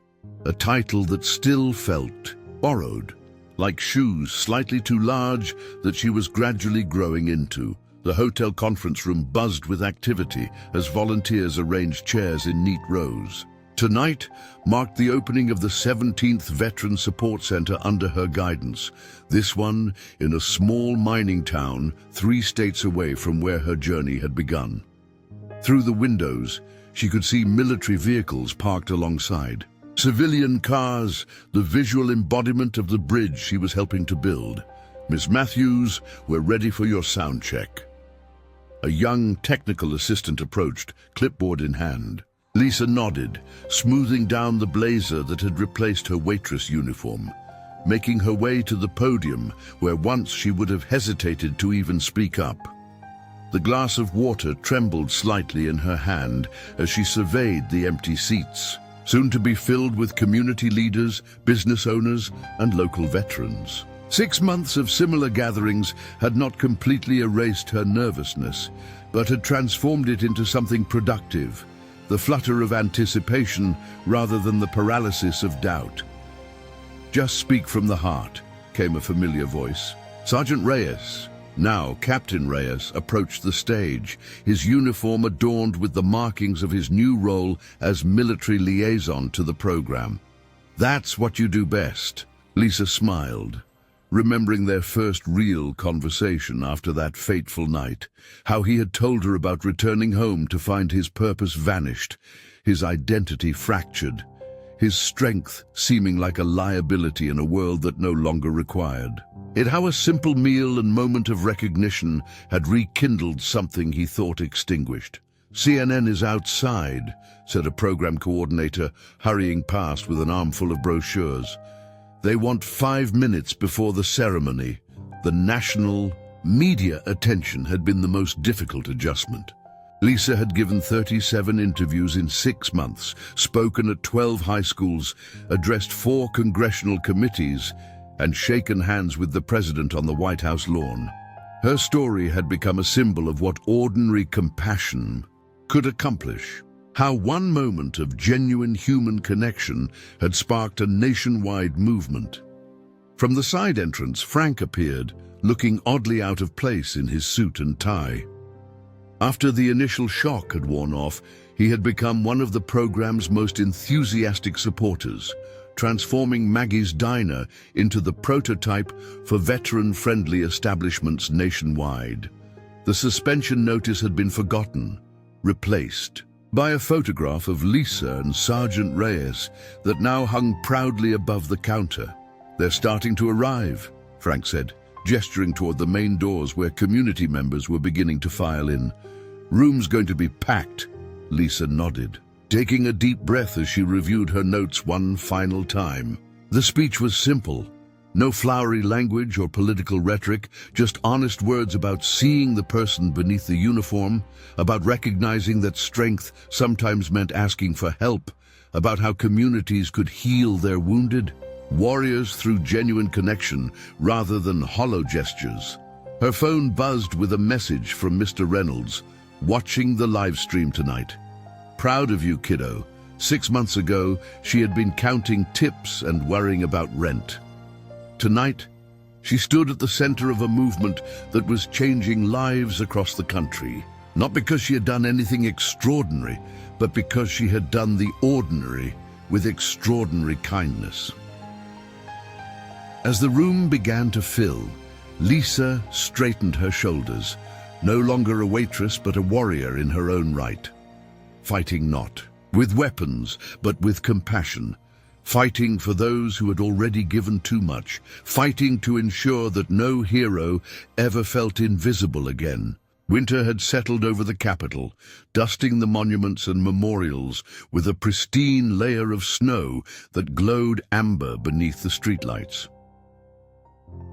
A title that still felt borrowed, like shoes slightly too large that she was gradually growing into. The hotel conference room buzzed with activity as volunteers arranged chairs in neat rows. Tonight marked the opening of the 17th Veteran Support Center under her guidance, this one in a small mining town 3 states away from where her journey had begun. Through the windows, she could see military vehicles parked alongside. Civilian cars, the visual embodiment of the bridge she was helping to build. "Miss Matthews, we're ready for your sound check." A young technical assistant approached, clipboard in hand. Lisa nodded, smoothing down the blazer that had replaced her waitress uniform, making her way to the podium where once she would have hesitated to even speak up. The glass of water trembled slightly in her hand as she surveyed the empty seats, soon to be filled with community leaders, business owners, and local veterans. 6 months of similar gatherings had not completely erased her nervousness, but had transformed it into something productive, the flutter of anticipation rather than the paralysis of doubt. "Just speak from the heart," came a familiar voice. Sergeant Reyes, now Captain Reyes, approached the stage, his uniform adorned with the markings of his new role as military liaison to the program. "That's what you do best." Lisa smiled, remembering their first real conversation after that fateful night, how he had told her about returning home to find his purpose vanished, his identity fractured, his strength seeming like a liability in a world that no longer required it. How a simple meal and moment of recognition had rekindled something he thought extinguished. "CNN is outside," said a program coordinator, hurrying past with an armful of brochures. "They want 5 minutes before the ceremony." The national media attention had been the most difficult adjustment. Lisa had given 37 interviews in 6 months, spoken at 12 high schools, addressed 4 congressional committees, and shaken hands with the president on the White House lawn. Her story had become a symbol of what ordinary compassion could accomplish. How one moment of genuine human connection had sparked a nationwide movement. From the side entrance, Frank appeared, looking oddly out of place in his suit and tie. After the initial shock had worn off, he had become one of the program's most enthusiastic supporters, transforming Maggie's Diner into the prototype for veteran-friendly establishments nationwide. The suspension notice had been forgotten, replaced by a photograph of Lisa and Sergeant Reyes that now hung proudly above the counter. "They're starting to arrive," Frank said, gesturing toward the main doors where community members were beginning to file in. "Room's going to be packed." Lisa nodded, taking a deep breath as she reviewed her notes one final time. The speech was simple. No flowery language or political rhetoric, just honest words about seeing the person beneath the uniform, about recognizing that strength sometimes meant asking for help, about how communities could heal their wounded, warriors through genuine connection rather than hollow gestures. Her phone buzzed with a message from Mr. Reynolds, watching the live stream tonight. "Proud of you, kiddo. 6 months ago, she had been counting tips and worrying about rent. Tonight, she stood at the center of a movement that was changing lives across the country, not because she had done anything extraordinary, but because she had done the ordinary with extraordinary kindness." As the room began to fill, Lisa straightened her shoulders, no longer a waitress but a warrior in her own right. Fighting not with weapons, but with compassion. Fighting for those who had already given too much, fighting to ensure that no hero ever felt invisible again. Winter had settled over the capital, dusting the monuments and memorials with a pristine layer of snow that glowed amber beneath the streetlights.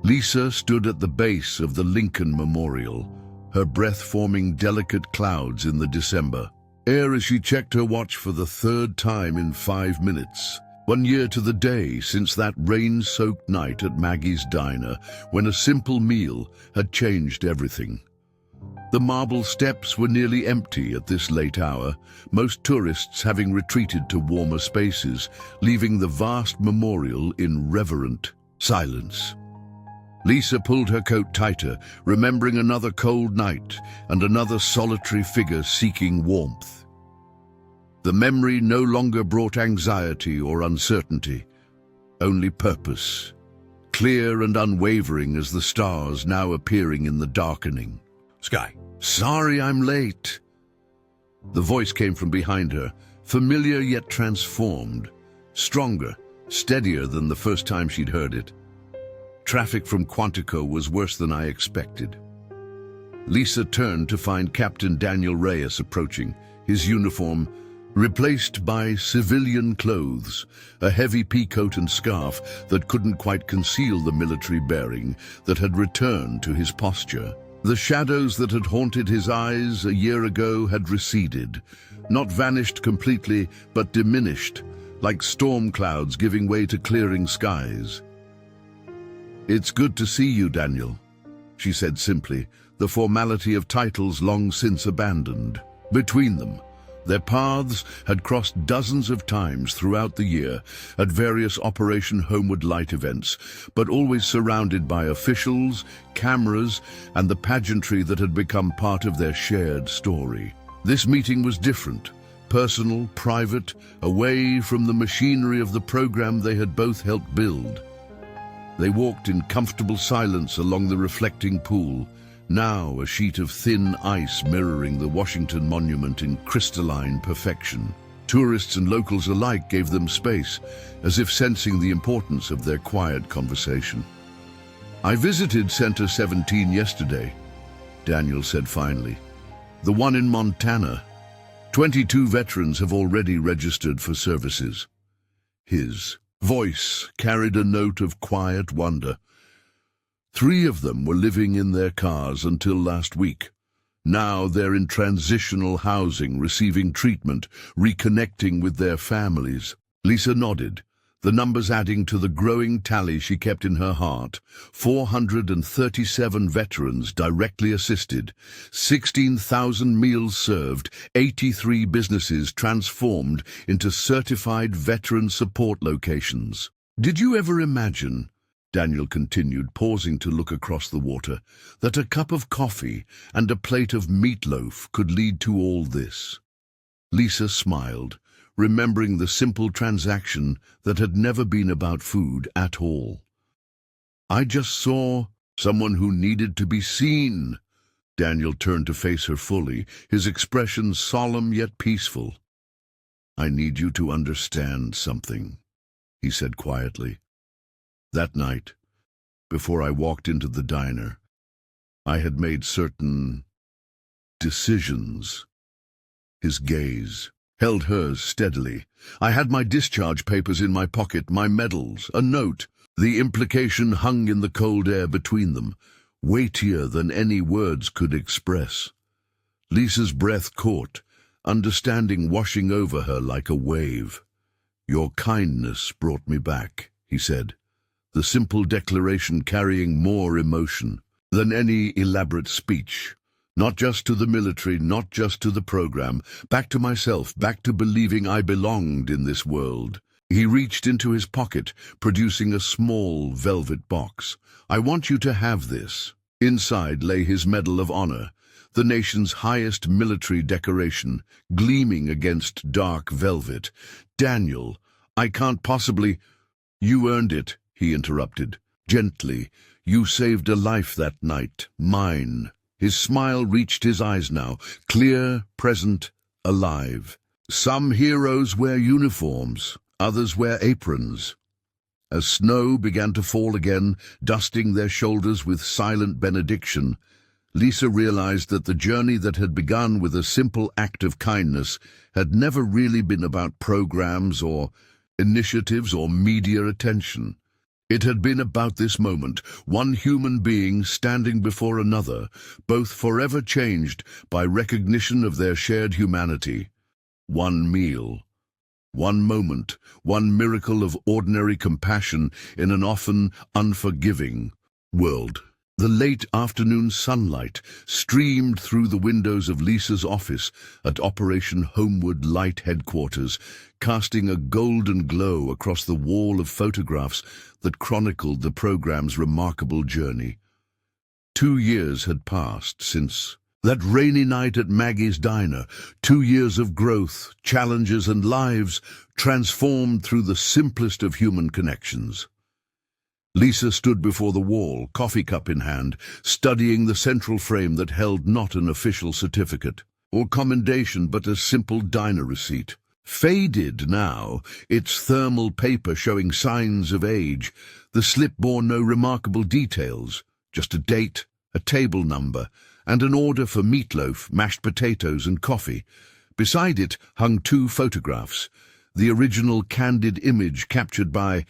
Lisa stood at the base of the Lincoln Memorial, her breath forming delicate clouds in the December air as she checked her watch for the third time in 5 minutes. 1 year to the day since that rain-soaked night at Maggie's diner, when a simple meal had changed everything. The marble steps were nearly empty at this late hour, most tourists having retreated to warmer spaces, leaving the vast memorial in reverent silence. Lisa pulled her coat tighter, remembering another cold night and another solitary figure seeking warmth. The memory no longer brought anxiety or uncertainty, only purpose, clear and unwavering as the stars now appearing in the darkening sky. "Sorry I'm late." The voice came from behind her, familiar yet transformed, stronger, steadier than the first time she'd heard it. Traffic from Quantico was worse than I expected. Lisa turned to find Captain Daniel Reyes approaching, his uniform replaced by civilian clothes, a heavy peacoat and scarf that couldn't quite conceal the military bearing that had returned to his posture. The shadows that had haunted his eyes a year ago had receded, not vanished completely, but diminished, like storm clouds giving way to clearing skies. "It's good to see you, Daniel," she said simply, the formality of titles long since abandoned. Between them, their paths had crossed dozens of times throughout the year at various Operation Homeward Light events, but always surrounded by officials, cameras, and the pageantry that had become part of their shared story. This meeting was different, personal, private, away from the machinery of the program they had both helped build. They walked in comfortable silence along the reflecting pool, now a sheet of thin ice mirroring the Washington Monument in crystalline perfection. Tourists and locals alike gave them space, as if sensing the importance of their quiet conversation. "I visited Center 17 yesterday," Daniel said finally. "The one in Montana. 22 veterans have already registered for services." His voice carried a note of quiet wonder. 3 of them were living in their cars until last week. Now they're in transitional housing, receiving treatment, reconnecting with their families. Lisa nodded, the numbers adding to the growing tally she kept in her heart. 437 veterans directly assisted, 16,000 meals served, 83 businesses transformed into certified veteran support locations. "Did you ever imagine," Daniel continued, pausing to look across the water, "that a cup of coffee and a plate of meatloaf could lead to all this?" Lisa smiled, remembering the simple transaction that had never been about food at all. "I just saw someone who needed to be seen." Daniel turned to face her fully, his expression solemn yet peaceful. "I need you to understand something," he said quietly. "That night, before I walked into the diner, I had made certain decisions." His gaze held hers steadily. "I had my discharge papers in my pocket, my medals, a note. The implication hung in the cold air between them, weightier than any words could express." Lisa's breath caught, understanding washing over her like a wave. "Your kindness brought me back," he said, the simple declaration carrying more emotion than any elaborate speech. "Not just to the military, not just to the program, back to myself, back to believing I belonged in this world." He reached into his pocket, producing a small velvet box. "I want you to have this." Inside lay his Medal of Honor, the nation's highest military decoration, gleaming against dark velvet. "Daniel, I can't possibly—" "You earned it," he interrupted, gently. "You saved a life that night, mine." His smile reached his eyes now, clear, present, alive. "Some heroes wear uniforms, others wear aprons." As snow began to fall again, dusting their shoulders with silent benediction, Lisa realized that the journey that had begun with a simple act of kindness had never really been about programs or initiatives or media attention. It had been about this moment, one human being standing before another, both forever changed by recognition of their shared humanity. One meal, one moment, one miracle of ordinary compassion in an often unforgiving world. The late afternoon sunlight streamed through the windows of Lisa's office at Operation Homeward Light headquarters, casting a golden glow across the wall of photographs that chronicled the program's remarkable journey. 2 years had passed since that rainy night at Maggie's diner. 2 years of growth, challenges, and lives transformed through the simplest of human connections. Lisa stood before the wall, coffee cup in hand, studying the central frame that held not an official certificate or commendation but a simple diner receipt. Faded now, its thermal paper showing signs of age, the slip bore no remarkable details, just a date, a table number, and an order for meatloaf, mashed potatoes, and coffee. Beside it hung 2 photographs, the original candid image captured by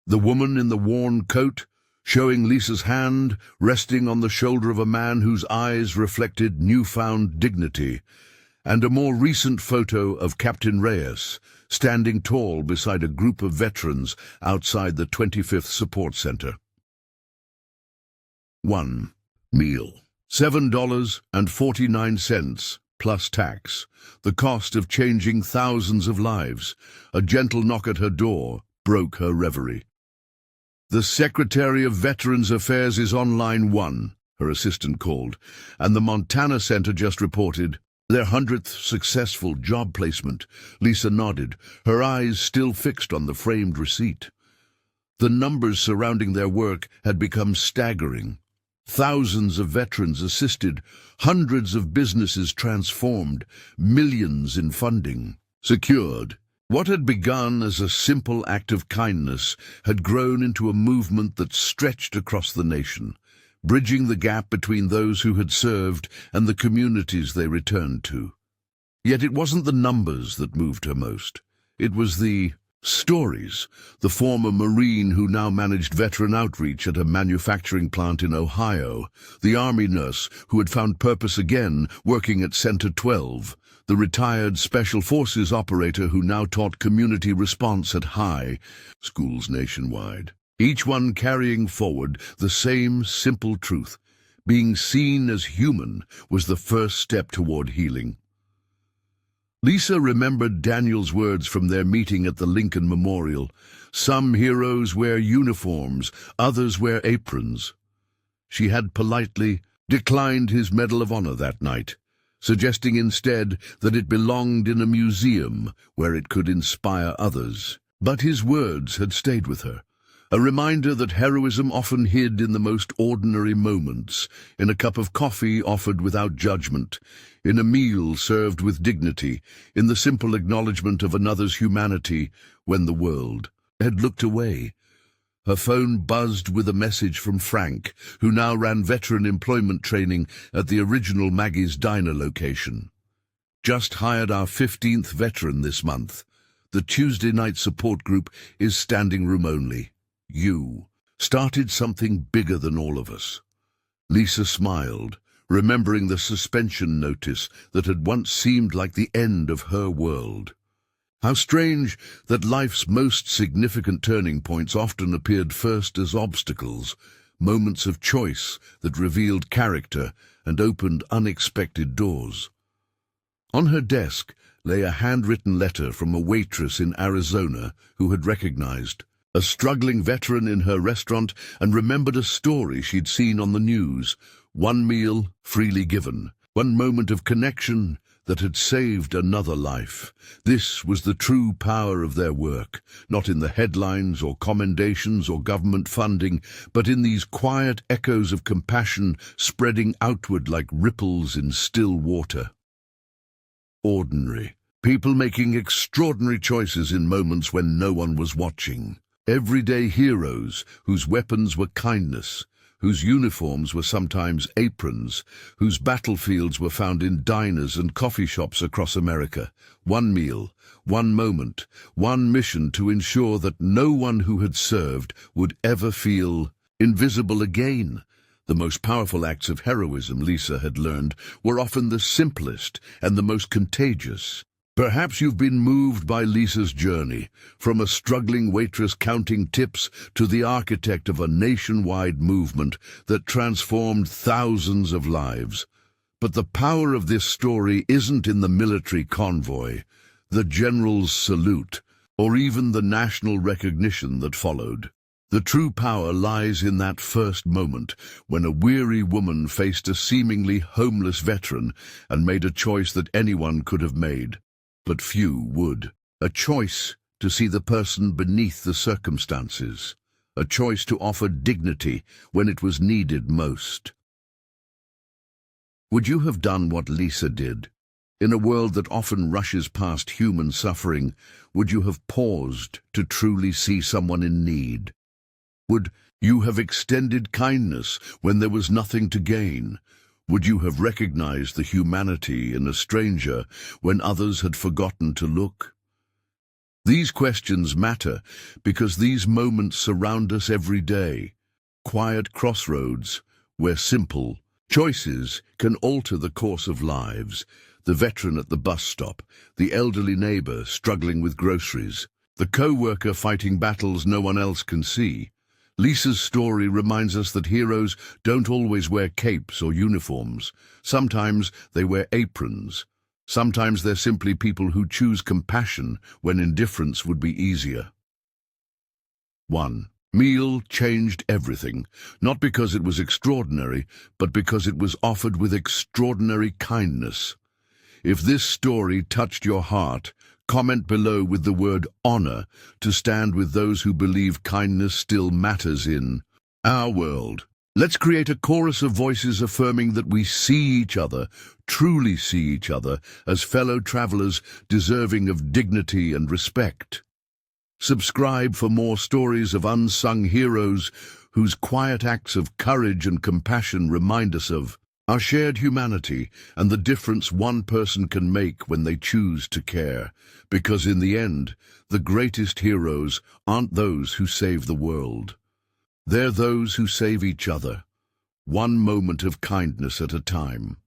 the woman in the worn coat, showing Lisa's hand resting on the shoulder of a man whose eyes reflected newfound dignity, and a more recent photo of Captain Reyes, standing tall beside a group of veterans outside the 25th Support Center. 1 meal, $7.49 plus tax, the cost of changing thousands of lives. A gentle knock at her door broke her reverie. "The Secretary of Veterans Affairs is on line 1, her assistant called, and the Montana Center just reported their 100th successful job placement. Lisa nodded, her eyes still fixed on the framed receipt. The numbers surrounding their work had become staggering. Thousands of veterans assisted, hundreds of businesses transformed, millions in funding secured. What had begun as a simple act of kindness had grown into a movement that stretched across the nation, bridging the gap between those who had served and the communities they returned to. Yet it wasn't the numbers that moved her most. It was the stories. The former Marine who now managed veteran outreach at a manufacturing plant in Ohio, the Army nurse who had found purpose again working at Center 12, the retired Special Forces operator who now taught community response at high schools nationwide. Each one carrying forward the same simple truth: being seen as human was the first step toward healing. Lisa remembered Daniel's words from their meeting at the Lincoln Memorial. Some heroes wear uniforms, others wear aprons. She had politely declined his Medal of Honor that night, suggesting instead that it belonged in a museum where it could inspire others. But his words had stayed with her, a reminder that heroism often hid in the most ordinary moments, in a cup of coffee offered without judgment, in a meal served with dignity, in the simple acknowledgement of another's humanity when the world had looked away. Her phone buzzed with a message from Frank, who now ran veteran employment training at the original Maggie's Diner location. "Just hired our 15th veteran this month. The Tuesday night support group is standing room only. You started something bigger than all of us." Lisa smiled, remembering the suspension notice that had once seemed like the end of her world. How strange that life's most significant turning points often appeared first as obstacles, moments of choice that revealed character and opened unexpected doors. On her desk lay a handwritten letter from a waitress in Arizona who had recognized a struggling veteran in her restaurant and remembered a story she'd seen on the news: one meal freely given, one moment of connection that had saved another life. This was the true power of their work, not in the headlines or commendations or government funding, but in these quiet echoes of compassion spreading outward like ripples in still water. Ordinary people making extraordinary choices in moments when no one was watching. Everyday heroes whose weapons were kindness, whose uniforms were sometimes aprons, whose battlefields were found in diners and coffee shops across America. One meal, one moment, one mission to ensure that no one who had served would ever feel invisible again. The most powerful acts of heroism, Lisa had learned, were often the simplest and the most contagious. Perhaps you've been moved by Lisa's journey, from a struggling waitress counting tips to the architect of a nationwide movement that transformed thousands of lives. But the power of this story isn't in the military convoy, the general's salute, or even the national recognition that followed. The true power lies in that first moment when a weary woman faced a seemingly homeless veteran and made a choice that anyone could have made, but few would. A choice to see the person beneath the circumstances. A choice to offer dignity when it was needed most. Would you have done what Lisa did? In a world that often rushes past human suffering, would you have paused to truly see someone in need? Would you have extended kindness when there was nothing to gain? Would you have recognized the humanity in a stranger when others had forgotten to look? These questions matter because these moments surround us every day. Quiet crossroads where simple choices can alter the course of lives. The veteran at the bus stop, the elderly neighbor struggling with groceries, the co-worker fighting battles no one else can see. Lisa's story reminds us that heroes don't always wear capes or uniforms. Sometimes they wear aprons. Sometimes they're simply people who choose compassion when indifference would be easier. 1. Meal changed everything, not because it was extraordinary, but because it was offered with extraordinary kindness. If this story touched your heart, comment below with the word honor to stand with those who believe kindness still matters in our world. Let's create a chorus of voices affirming that we see each other, truly see each other, as fellow travelers deserving of dignity and respect. Subscribe for more stories of unsung heroes whose quiet acts of courage and compassion remind us of our shared humanity and the difference one person can make when they choose to care. Because in the end, the greatest heroes aren't those who save the world. They're those who save each other, one moment of kindness at a time.